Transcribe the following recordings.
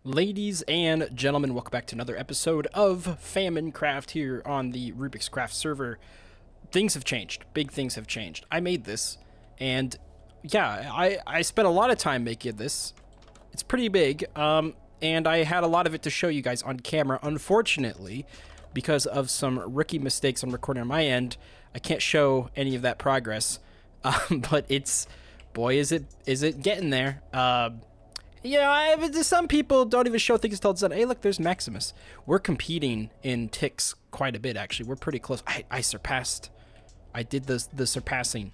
Ladies and gentlemen, welcome back to another episode of Famine Craft here on the Rubik's Craft server. Things have changed. Big things have changed. I made this, and yeah, I spent a lot of time making this. It's pretty big, and I had a lot of it to show you guys on camera. Unfortunately, because of some rookie mistakes I'm recording on my end, I can't show any of that progress. But it's, boy, is it getting there. Some people don't even show things until it's done. Hey, look, there's Maximus. We're competing in ticks quite a bit, actually. We're pretty close. I surpassed. I did the surpassing.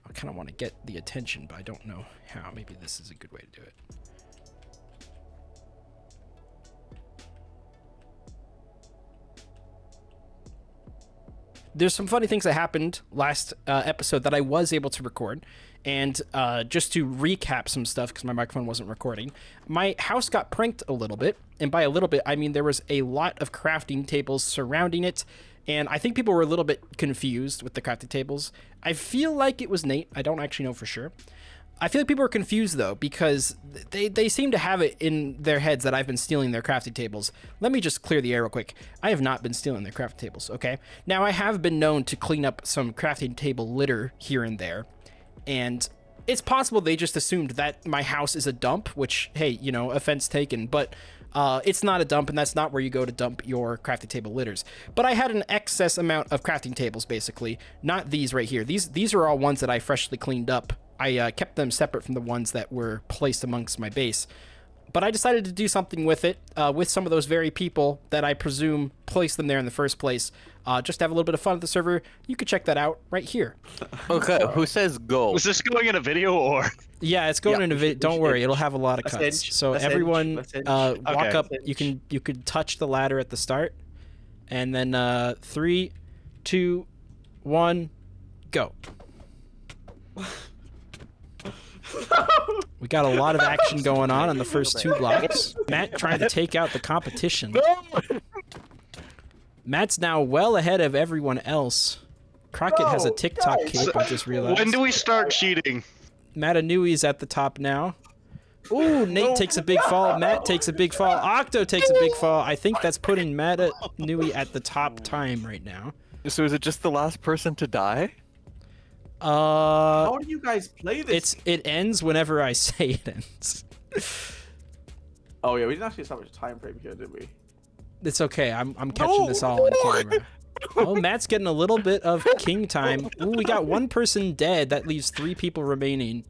I kind of want to get the attention, but I don't know how. Maybe this is a good way to do it. There's some funny things that happened last episode that I was able to record. And just to recap some stuff, because my microphone wasn't recording, my house got pranked a little bit. And by a little bit, I mean there was a lot of crafting tables surrounding it. And I think people were a little bit confused with the crafting tables. I feel like it was Nate. I don't actually know for sure. I feel like people were confused, though, because they seem to have it in their heads that I've been stealing their crafting tables. Let me just clear the air real quick. I have not been stealing their crafting tables, okay? Now, I have been known to clean up some crafting table litter here and there. And it's possible they just assumed that my house is a dump, which, hey, you know, offense taken, but it's not a dump, and that's not where you go to dump your crafting table litters. But I had an excess amount of crafting tables, basically, not these right here. These are all ones that I freshly cleaned up. I kept them separate from the ones that were placed amongst my base. But I decided to do something with it, with some of those very people that I presume placed them there in the first place. Just to have a little bit of fun at the server. You could check that out right here. Okay, who says go? Was this going in a video or? Yeah, it's going in a video. Don't worry, it'll have a lot of cuts. So everyone, walk up. You could touch the ladder at the start, and then 3, 2, 1, go. We got a lot of action going on the first 2 blocks. Matt trying to take out the competition. Matt's now well ahead of everyone else. Crockett has a TikTok cape, I just realized. When do we start cheating? Matanui's at the top now. Ooh, Nate takes a big fall. Matt takes a big fall. Octo takes a big fall. I think that's putting Matanui at the top time right now. So is it just the last person to die? How do you guys play this? It ends whenever I say it ends. Oh yeah, we didn't actually establish a time frame here, did we? It's okay. I'm catching this all on camera. Oh, Matt's getting a little bit of king time. Ooh, we got 1 person dead. That leaves 3 people remaining.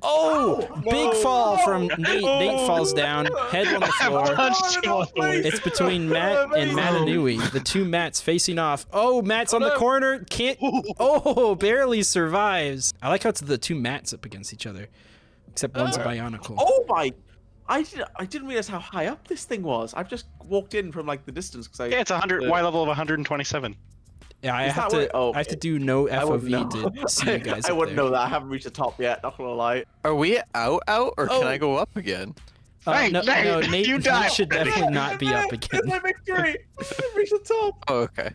Oh, big fall from Nate. Nate falls down, head on the floor. It's between Matt and Matanui, the 2 Matts facing off. Oh, Matt's on the corner. Can't. Oh, barely survives. I like how it's the 2 Matts up against each other, except one's a Bionicle. Oh my! I didn't realize how high up this thing was. I've just walked in from like the distance because Yeah, it's 100. Y level of 127. Yeah, I have to do no FOV to see you guys. I wouldn't know that. I haven't reached the top yet. Not gonna lie. Are we out, or can I go up again? No, Nate, you Nate should definitely not be up again. It's my victory! I've reached the top. Oh, okay.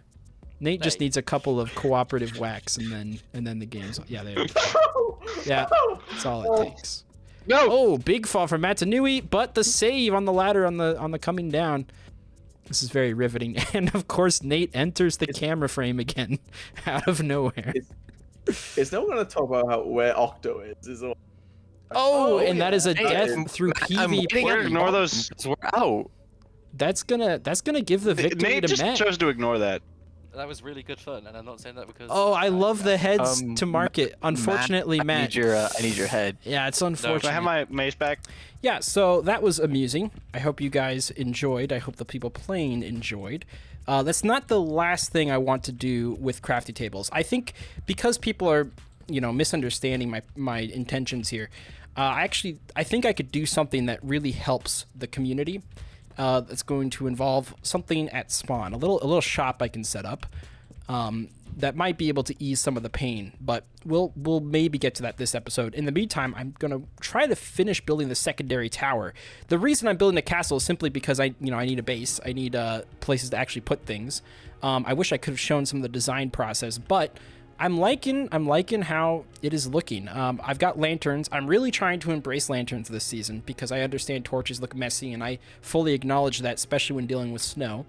Nate just needs a couple of cooperative whacks, and then the game's. Yeah, there you go. Yeah, that's all it takes. No. Oh, big fall from Matanui, but the save on the ladder on the coming down. This is very riveting. And of course, Nate enters the camera frame again out of nowhere. It's no one gonna talk about where Octo is all. Oh, and that is a death through PvP. Ignore those. We're out. That's gonna give the victory Nate to just Matt. chose to ignore that. That was really good fun, and I'm not saying that because. Oh, I love the heads to market. Unfortunately, Matt. I need your head. Yeah, it's unfortunate. Can I have my mace back? Yeah, so that was amusing. I hope you guys enjoyed. I hope the people playing enjoyed. That's not the last thing I want to do with crafty tables. I think because people are, misunderstanding my intentions here. I think I could do something that really helps the community. That's going to involve something at spawn, a little shop I can set up that might be able to ease some of the pain, but we'll maybe get to that this episode. In the meantime, I'm gonna try to finish building the secondary tower. The reason I'm building a castle is simply because I need a base. I need places to actually put things. I wish I could have shown some of the design process, but I'm liking how it is looking. I've got lanterns. I'm really trying to embrace lanterns this season because I understand torches look messy, and I fully acknowledge that, especially when dealing with snow.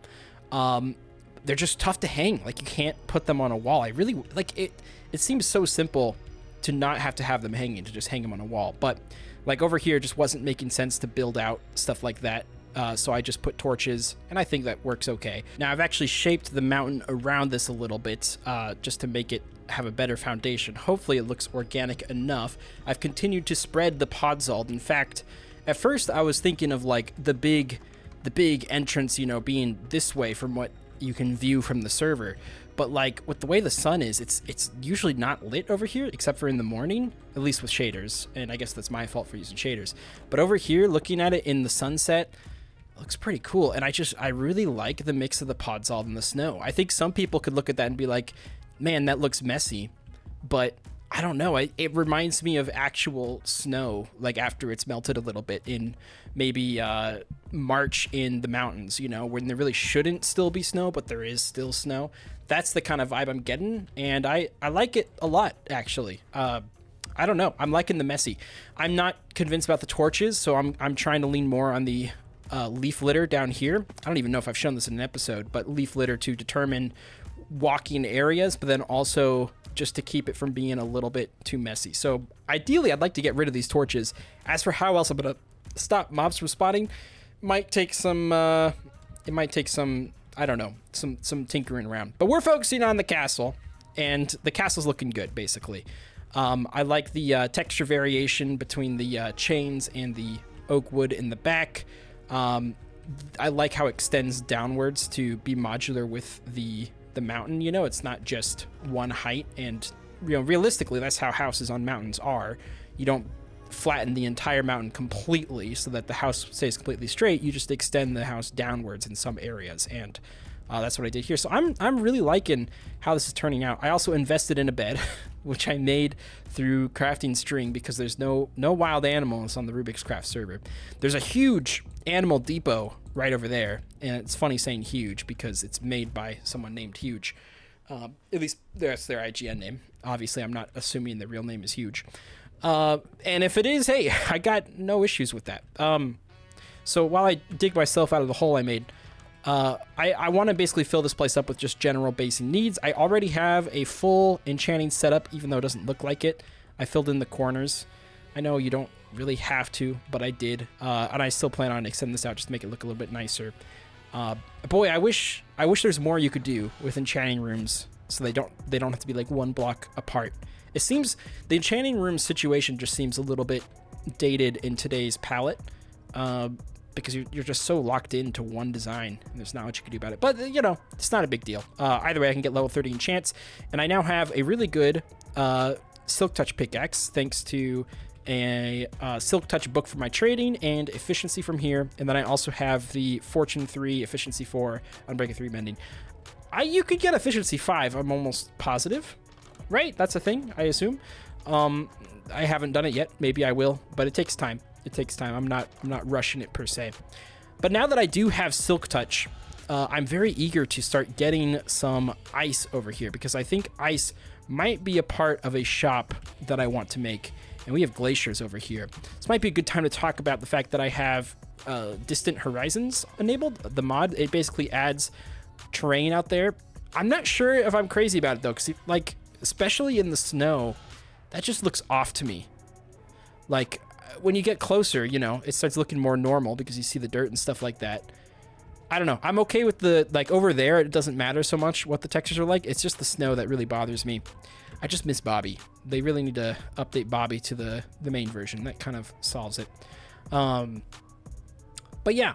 They're just tough to hang. Like, you can't put them on a wall. I really like it. It seems so simple to not have to have them hanging, to just hang them on a wall. But like over here, it just wasn't making sense to build out stuff like that. So I just put torches, and I think that works okay. Now, I've actually shaped the mountain around this a little bit just to make it have a better foundation. Hopefully it looks organic enough. I've continued to spread the podzol. In fact, at first I was thinking of like the big entrance, you know, being this way from what you can view from the server. But like with the way the sun is, it's usually not lit over here except for in the morning, at least with shaders. And I guess that's my fault for using shaders. But over here, looking at it in the sunset, looks pretty cool. And I really like the mix of the podzol and the snow. I think some people could look at that and be like, man, that looks messy. But I don't know. It reminds me of actual snow, like after it's melted a little bit in maybe March in the mountains, you know, when there really shouldn't still be snow, but there is still snow. That's the kind of vibe I'm getting, and I like it a lot, actually. I don't know. I'm liking the messy. I'm not convinced about the torches, so I'm trying to lean more on the leaf litter down here. I don't even know if I've shown this in an episode, but leaf litter to determine walking areas, but then also just to keep it from being a little bit too messy. So ideally, I'd like to get rid of these torches. As for how else I'm gonna stop mobs from spawning, might take some I don't know, some tinkering around. But we're focusing on the castle, and the castle's looking good, basically. I like the texture variation between the chains and the oak wood in the back. I like how it extends downwards to be modular with the mountain. You know, it's not just one height, and you know, realistically, that's how houses on mountains are. You don't flatten the entire mountain completely so that the house stays completely straight. You just extend the house downwards in some areas, and that's what I did here. So I'm really liking how this is turning out. I also invested in a bed, which I made through crafting string because there's no wild animals on the Rubik's Craft server. There's a huge animal depot right over there, and it's funny saying huge because it's made by someone named Huge. At least that's their IGN name. Obviously, I'm not assuming the real name is Huge. And if it is, hey, I got no issues with that. So while I dig myself out of the hole I made, I want to basically fill this place up with just general basic needs. I already have a full enchanting setup, even though it doesn't look like it. I filled in the corners. I know you don't really have to, but I did. And I still plan on extending this out just to make it look a little bit nicer. Boy, I wish there's more you could do with enchanting rooms so they don't have to be like one block apart. It seems the enchanting room situation just seems a little bit dated in today's palette, because you're just so locked into one design and there's not much you can do about it. But you know, it's not a big deal. Either way, I can get level 30 enchants, and I now have a really good Silk Touch pickaxe thanks to a Silk Touch book for my trading and efficiency from here, and then I also have the Fortune 3, efficiency 4, Unbreaking 3 mending. You could get efficiency 5. I'm almost positive. Right, that's a thing, I assume. I haven't done it yet. Maybe I will, but it takes time. It takes time. I'm not rushing it per se. But now that I do have Silk Touch, I'm very eager to start getting some ice over here because I think ice might be a part of a shop that I want to make. And we have glaciers over here. This might be a good time to talk about the fact that I have Distant Horizons enabled. The mod, it basically adds terrain out there. I'm not sure if I'm crazy about it though, because like, especially in the snow, that just looks off to me. Like when you get closer, you know, it starts looking more normal because you see the dirt and stuff like that. I don't know. I'm okay with the, like over there, it doesn't matter so much what the textures are like. It's just the snow that really bothers me. I just miss Bobby. They really need to update Bobby to the main version. That kind of solves it. But yeah,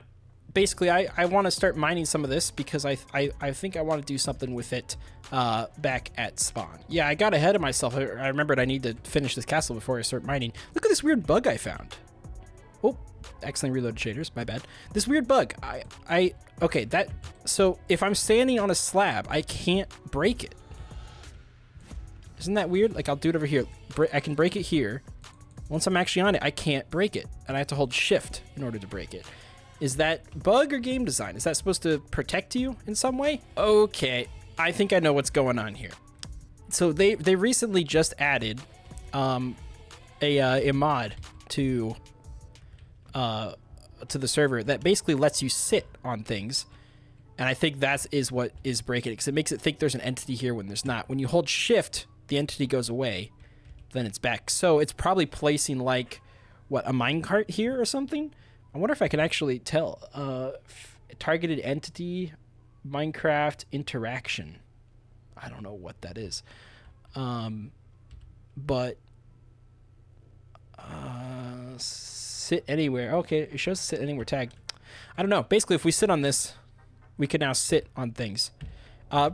basically I want to start mining some of this because I think I want to do something with it back at spawn. Yeah, I got ahead of myself. I remembered I need to finish this castle before I start mining. Look at this weird bug I found. Oh, accidentally reloaded shaders, my bad. This weird bug. Okay, that, so if I'm standing on a slab, I can't break it. Isn't that weird? Like I'll do it over here. I can break it here. Once I'm actually on it, I can't break it. And I have to hold shift in order to break it. Is that bug or game design? Is that supposed to protect you in some way? Okay, I think I know what's going on here. so they recently just added a mod to the server that basically lets you sit on things, and I think that is what is breaking it, because it makes it think there's an entity here when there's not. When you hold shift, the entity goes away, then it's back. So it's probably placing like what, a minecart here or something. I wonder if I can actually tell. Targeted entity, Minecraft interaction. I don't know what that is. But sit anywhere. Okay, it shows sit anywhere tag. I don't know. Basically, if we sit on this, we can now sit on things.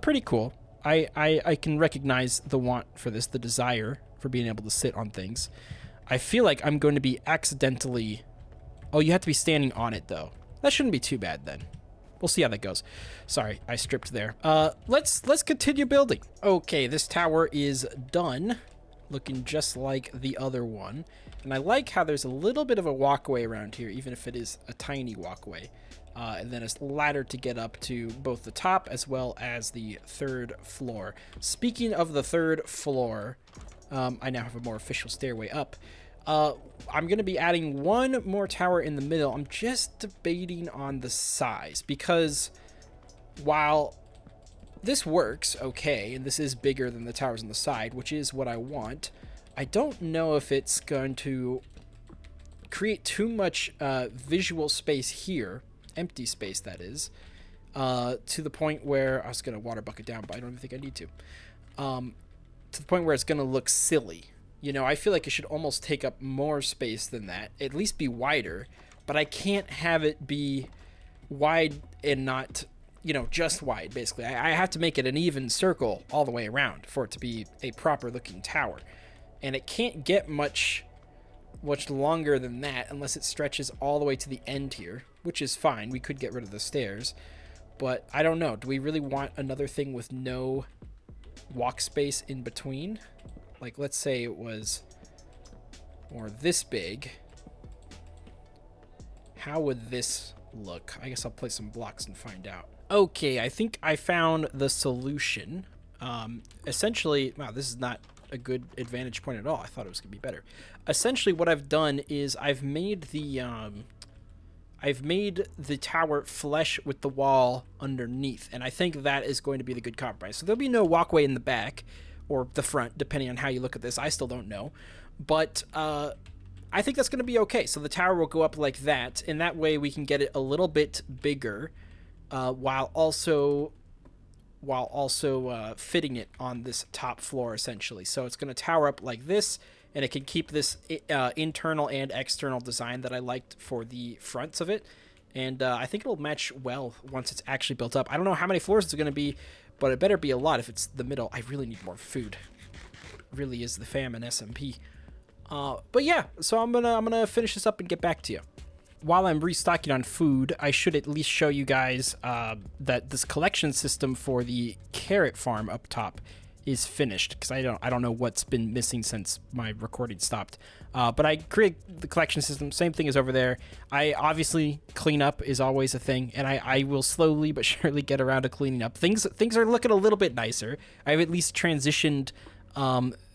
Pretty cool. I can recognize the want for this, the desire for being able to sit on things. I feel like I'm going to be accidentally... Oh, you have to be standing on it, though. That shouldn't be too bad, then. We'll see how that goes. Sorry, I stripped there. Let's continue building. Okay, this tower is done. Looking just like the other one. And I like how there's a little bit of a walkway around here, even if it is a tiny walkway. And then a ladder to get up to both the top as well as the third floor. Speaking of the third floor, I now have a more official stairway up. I'm going to be adding one more tower in the middle. I'm just debating on the size, because while this works okay, and this is bigger than the towers on the side, which is what I want, I don't know if it's going to create too much visual space here, empty space that is, to the point where I was going to water bucket down, but I don't even think I need to the point where it's going to look silly. You know, I feel like it should almost take up more space than that, at least be wider, but I can't have it be wide and not, you know, just wide, basically. I have to make it an even circle all the way around for it to be a proper looking tower. And it can't get much longer than that unless it stretches all the way to the end here, which is fine. We could get rid of the stairs, but I don't know. Do we really want another thing with no walk space in between? Like, let's say it was more this big. How would this look? I guess I'll place some blocks and find out. Okay, I think I found the solution. Essentially, wow, this is not a good advantage point at all. I thought it was gonna be better. Essentially, what I've done is I've made the tower flush with the wall underneath, and I think that is going to be the good compromise. So there'll be no walkway in the back or the front, depending on how you look at this. I still don't know, but I think that's going to be okay. So the tower will go up like that, and that way we can get it a little bit bigger, while also fitting it on this top floor, essentially. So it's going to tower up like this, and it can keep this internal and external design that I liked for the fronts of it. And I think it'll match well once it's actually built up. I don't know how many floors it's going to be, but it better be a lot if it's the middle. I really need more food. It really is the famine SMP. But yeah, so I'm gonna finish this up and get back to you. While I'm restocking on food, I should at least show you guys that this collection system for the carrot farm up top is finished, because I don't know what's been missing since my recording stopped. But I create the collection system, same thing as over there. I obviously clean up is always a thing, and I will slowly but surely get around to cleaning up. Things are looking a little bit nicer. I've at least transitioned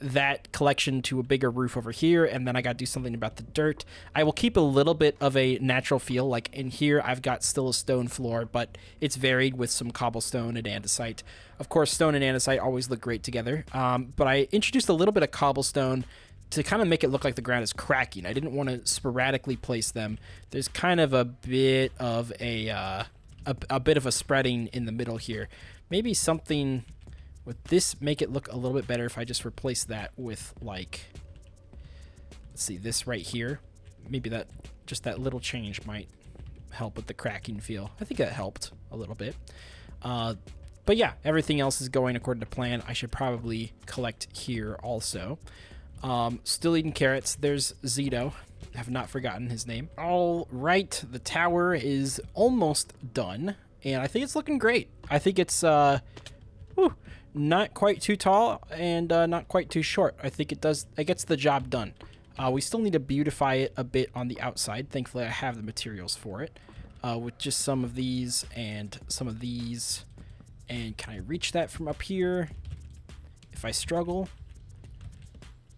that collection to a bigger roof over here, and then I got to do something about the dirt. I will keep a little bit of a natural feel. Like in here, I've got still a stone floor, but it's varied with some cobblestone and andesite. Of course, stone and andesite always look great together, but I introduced a little bit of cobblestone to kind of make it look like the ground is cracking. I didn't want to sporadically place them. There's kind of a bit of a bit of a spreading in the middle here. Maybe something with this make it look a little bit better if I just replace that with, like, let's see, this right here. Maybe that just that little change might help with the cracking feel. I think that helped a little bit. But yeah, everything else is going according to plan. I should probably collect here also. Still eating carrots. There's Zito. Have not forgotten his name. All right, the tower is almost done, and I think it's looking great. I think it's not quite too tall and not quite too short. I think it gets the job done. We still need to beautify it a bit on the outside. Thankfully, I have the materials for it, with just some of these and some of these. And can I reach that from up here? If I struggle,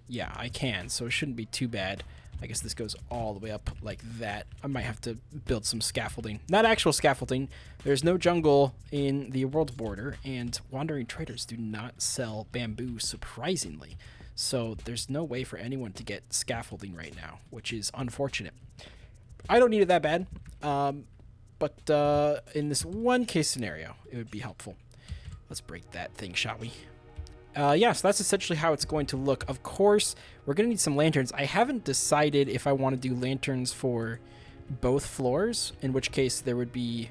yeah, I can, so it shouldn't be too bad. I guess this goes all the way up like that. I might have to build some scaffolding. Not actual scaffolding. There's no jungle in the world border, and wandering traders do not sell bamboo, surprisingly. So there's no way for anyone to get scaffolding right now, which is unfortunate. I don't need it that bad, but in this one case scenario, it would be helpful. Let's break that thing, shall we? Yeah, so that's essentially how it's going to look. Of course, we're going to need some lanterns. I haven't decided if I want to do lanterns for both floors, in which case there would be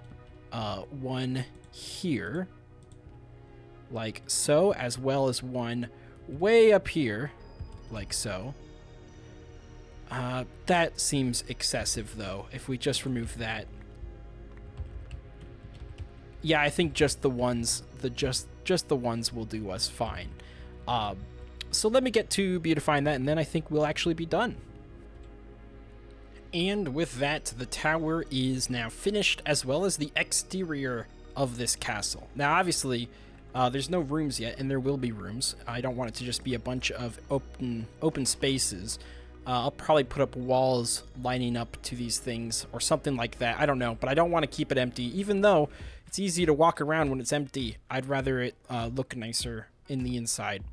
one here, like so, as well as one way up here, like so. That seems excessive, though, if we just remove that. Yeah, I think just the ones, just the ones will do us fine. So let me get to beautifying that, and then I think we'll actually be done. And with that, the tower is now finished, as well as the exterior of this castle. Now, obviously, there's no rooms yet, and there will be rooms. I don't want it to just be a bunch of open spaces. I'll probably put up walls lining up to these things or something like that. I don't know, but I don't want to keep it empty, even though it's easy to walk around when it's empty. I'd rather it look nicer in the inside.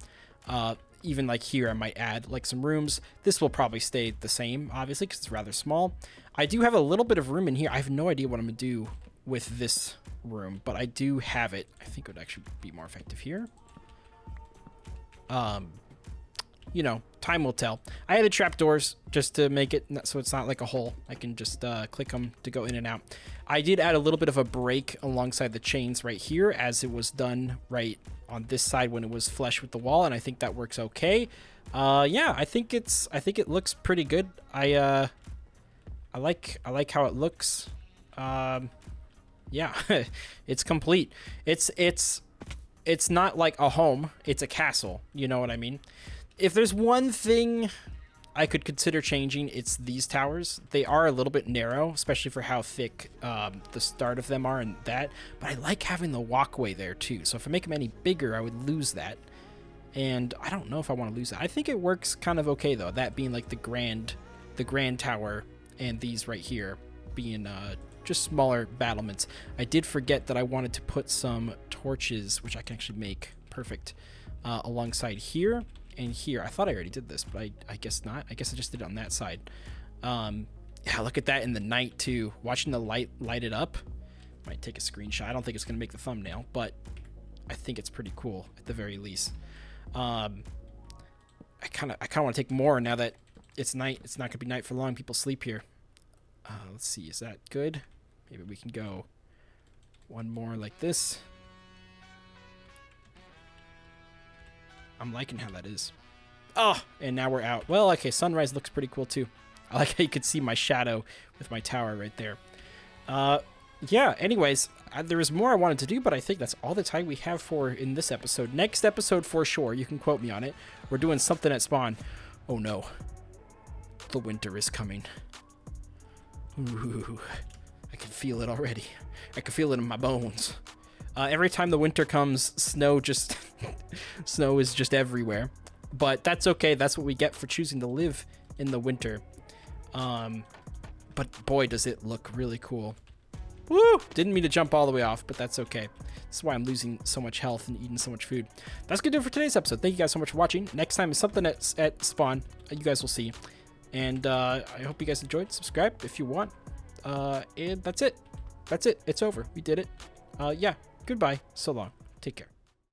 Even like here, I might add like some rooms. This will probably stay the same, obviously, because it's rather small. I do have a little bit of room in here. I have no idea what I'm going to do with this room, but I do have it. I think it would actually be more effective here. You know, time will tell. I added trapdoors just to make it so it's not like a hole. I can just click them to go in and out. I did add a little bit of a break alongside the chains right here, as it was done right on this side when it was flush with the wall, and I think that works okay. Yeah, I think it looks pretty good. I like how it looks. Yeah, it's complete. It's not like a home, it's a castle, you know what I mean? If there's one thing I could consider changing, it's these towers. They are a little bit narrow, especially for how thick the start of them are and that. But I like having the walkway there too. So if I make them any bigger, I would lose that. And I don't know if I want to lose that. I think it works kind of okay though. That being like the grand tower, and these right here being just smaller battlements. I did forget that I wanted to put some torches, which I can actually make perfect, alongside here and here. I thought I already did this, but I guess not. I guess I just did it on that side. Yeah, look at that in the night too. Watching the light light it up. Might take a screenshot. I don't think it's gonna make the thumbnail, but I think it's pretty cool at the very least. I kind of want to take more now that it's night. It's not gonna be night for long. People sleep here. Let's see. Is that good? Maybe we can go one more like this. I'm liking how that is. Oh, and now we're out. Well, okay, sunrise looks pretty cool too. I like how you could see my shadow with my tower right there. Yeah, anyways, there was more I wanted to do, but I think that's all the time we have for in this episode. Next episode for sure, you can quote me on it. We're doing something at spawn. Oh no. The winter is coming. Ooh, I can feel it already. I can feel it in my bones. Every time the winter comes, snow is just everywhere. But that's okay. That's what we get for choosing to live in the winter. But boy, does it look really cool. Woo! Didn't mean to jump all the way off, but that's okay. This is why I'm losing so much health and eating so much food. That's gonna do it for today's episode. Thank you guys so much for watching. Next time is something at spawn. You guys will see. And I hope you guys enjoyed. Subscribe if you want. And that's it. That's it. It's over. We did it. Yeah. Goodbye. So long. Take care.